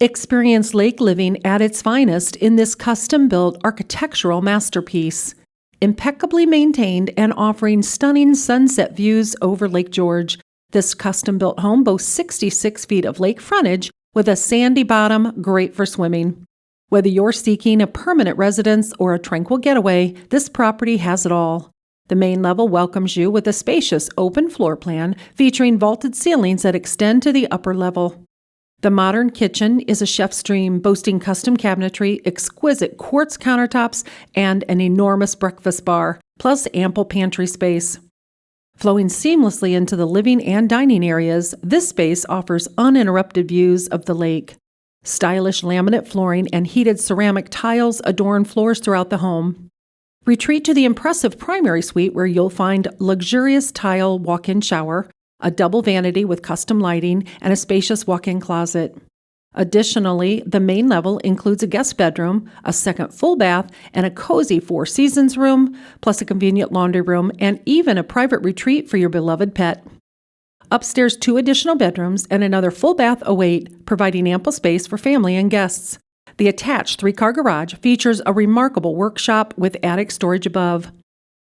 Experience lake living at its finest in this custom-built architectural masterpiece. Impeccably maintained and offering stunning sunset views over Lake George, this custom-built home boasts 66 feet of lake frontage with a sandy bottom, great for swimming. Whether you're seeking a permanent residence or a tranquil getaway, this property has it all. The main level welcomes you with a spacious open floor plan featuring vaulted ceilings that extend to the upper level. The modern kitchen is a chef's dream, boasting custom cabinetry, exquisite quartz countertops, and an enormous breakfast bar, plus ample pantry space. Flowing seamlessly into the living and dining areas, this space offers uninterrupted views of the lake. Stylish laminate flooring and heated ceramic tiles adorn floors throughout the home. Retreat to the impressive primary suite where you'll find luxurious tile walk-in shower, a double vanity with custom lighting, and a spacious walk-in closet. Additionally, the main level includes a guest bedroom, a second full bath, and a cozy Four Seasons room, plus a convenient laundry room, and even a private retreat for your beloved pet. Upstairs, 2 additional bedrooms and another full bath await, providing ample space for family and guests. The attached 3-car garage features a remarkable workshop with attic storage above.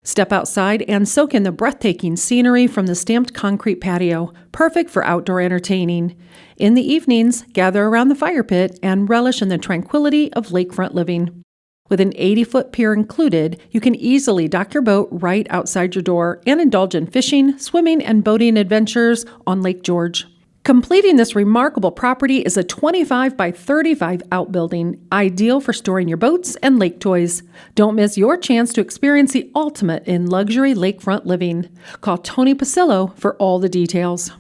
Step outside and soak in the breathtaking scenery from the stamped concrete patio, perfect for outdoor entertaining. In the evenings, gather around the fire pit and relish in the tranquility of lakefront living. With an 80-foot pier included, you can easily dock your boat right outside your door and indulge in fishing, swimming, and boating adventures on Lake George. Completing this remarkable property is a 25 by 35 outbuilding, ideal for storing your boats and lake toys. Don't miss your chance to experience the ultimate in luxury lakefront living. Call Tony Pasillo for all the details.